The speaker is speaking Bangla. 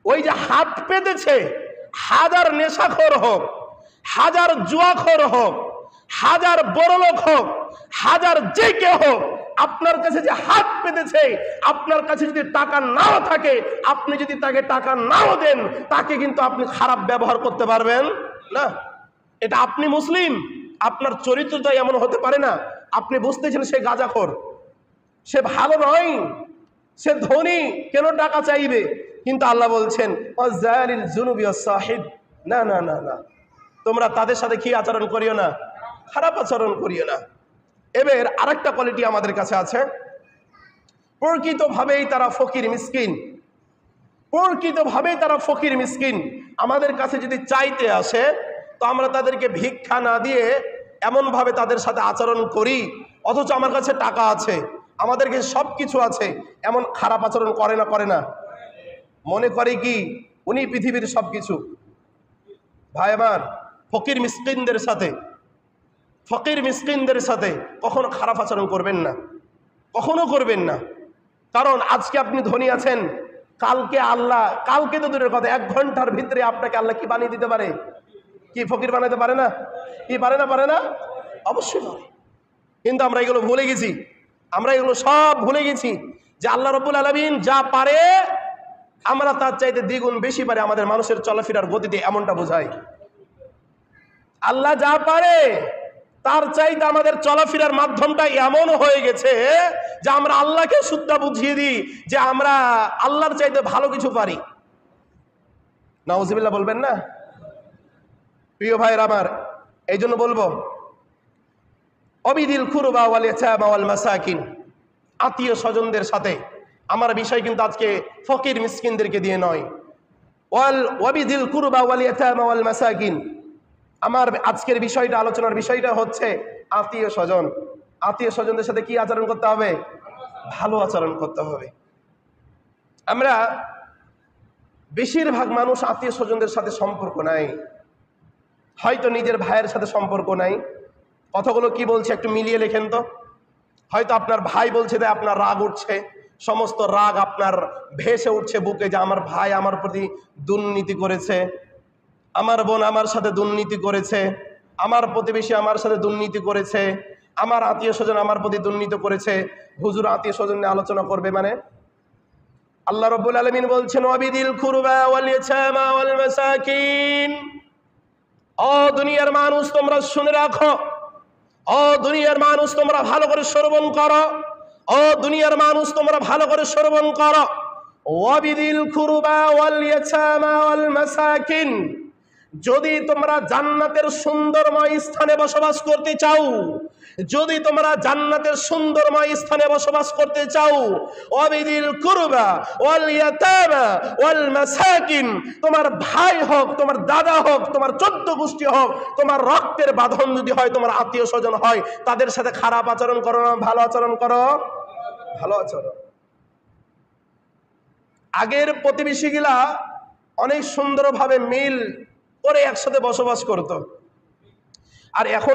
ওই যে হাত পেতেছে, হাজার নেশাখোর হোক, হাজার জুয়াখোর হোক, হাজার বড়লোক হোক, হাজার যে কে হোক, আপনার কাছে যে হাত পেতেছে, আপনার কাছে যদি টাকা নাও থাকে, আপনি যদি তাকে টাকা নাও দেন, তাকে কিন্তু আপনি খারাপ ব্যবহার করতে পারবেন না। এটা আপনি মুসলিম, আপনার চরিত্রটা এমন হতে পারে না। আপনি বুঝতেছেন সে গাঁজাখোর, সে ভালো নয়, সে ধনী, কেন টাকা চাইবে? কিন্তু আল্লাহ বলছেন না না না না, তোমরা তাদের সাথে কি আচরণ করিও না? খারাপ আচরণ করিও না। এবার আরেকটা কোয়ালিটি আমাদের কাছে আছে, প্রকৃতভাবেই তারা ফকির মিসকিন, প্রকৃতভাবেই তারা ফকির মিসকিন। আমাদের কাছে যদি চাইতে আসে, তো আমরা তাদেরকে ভিক্ষা না দিয়ে এমনভাবে তাদের সাথে আচরণ করি, অথচ আমার কাছে টাকা আছে, আমাদের কাছে সব কিছু আছে, এমন খারাপ আচরণ করে না? করে না? মনে করে কি উনি পৃথিবীর সব কিছু। ভাই আমার, ফকির মিসকিনদের সাথে, ফকির মিসকিনদের সাথে কখনো খারাপ আচরণ করবেন না, কখনো করবেন না। কারণ আজকে আপনি ধনী আছেন, কালকে আল্লাহ, কালকে তো দূরের কথা, 1 ঘন্টার ভিতরে আপনাকে আল্লাহ কি বানিয়ে দিতে পারে? কি ফকির বানাতে পারে না? কি পারে না? পারে না? অবশ্যই পারে। কিন্তু আমরা এগুলো ভুলে গেছি, আমরা এগুলো সব ভুলে গেছি যে আল্লাহ রাব্বুল আলামিন যা পারে আমরা তার চাইতে দ্বিগুণ বেশি পারে আমাদের মানুষের চলাফেরার গতিতে, এমনটা বোঝায়। আল্লাহ যা পারে তার চাইতে আমাদের চলাফেরার মাধ্যমটা এমন হয়ে গেছে যে আমরা আল্লাহকে সুদ্ধা বুঝিয়ে দিই যে আমরা আল্লাহর চাইতে ভালো কিছু পারি। নাউজুবিল্লাহ বলবেন না? প্রিয় ভাইয়ের আমার, এই জন্য বলবো অবিদিল কুরবা ওয়াল ইয়াতামা ওয়াল মাসাকিন, আত্মীয় স্বজনদের সাথে। আমার বিষয় কিন্তু আজকে ফকির মিসকিনদেরকে দিয়ে নয়। ওয়াবিদিল কুরবা ওয়াল ইয়াতামা ওয়াল মাসাকিন, আমার আজকের বিষয়টা, আলোচনার বিষয়টা হচ্ছে আত্মীয় স্বজন। আত্মীয় স্বজনদের সাথে কি আচরণ করতে হবে? ভালো আচরণ করতে হবে। আমরা বেশিরভাগ মানুষ আত্মীয় স্বজনদের সাথে সম্পর্ক নাই, হয়তো নিজের ভাইয়ের সাথে সম্পর্ক নাই। কথাগুলো কি বলছে একটু মিলিয়ে লেখেন তো। হয়তো আপনার ভাই বলছে যে আপনার রাগ উঠছে, সমস্ত রাগ আপনার ভেসে উঠছে বুকে, যে আমার ভাই আমার প্রতি দুর্নীতি করেছে, আমার বোন আমার সাথে দুর্নীতি করেছে, আমার প্রতিবেশী আমার সাথে দুর্নীতি করেছে, আমার আত্মীয় স্বজন আমার প্রতি দুর্নীতি করেছে। হুজুর আত্মীয় স্বজন নিয়ে আলোচনা করবে মানে? আল্লাহ রাব্বুল আলামিন বলছেন ওয়াবিদিল কুরবা ওয়াল ইয়াতামা ওয়াল মাসাকিন। ও দুনিয়ার মানুষ তোমরা শুনে রাখো, ও দুনিয়ার মানুষ তোমরা ভালো করে শ্রবণ করো, ও দুনিয়ার মানুষ তোমরা ভালো করে শ্রবণ করো। ওয়াবিদিল কুরবা ওয়াল ইয়াতামা ওয়াল মাসাকিন, যদি তোমরা জান্নাতের সুন্দরময় স্থানে বসবাস করতে চাও, যদি তোমরা জান্নাতের সুন্দরময় স্থানে বসবাস করতে চাও, ওয়াবিদিল কুরবা ওয়াল ইয়াতামা ওয়াল মাসাকিন, তোমার ভাই হোক, তোমার দাদা হোক, তোমার 14 গোষ্ঠী হোক, তোমার রক্তের বাঁধন যদি হয়, তোমার আত্মীয় স্বজন হয়, তাদের সাথে খারাপ আচরণ করো না, ভালো আচরণ করো? ভালো আচরণ। আগের প্রতিবেশীগুলা অনেক সুন্দরভাবে মিল করে একসাথে বসবাস করত, আর এখন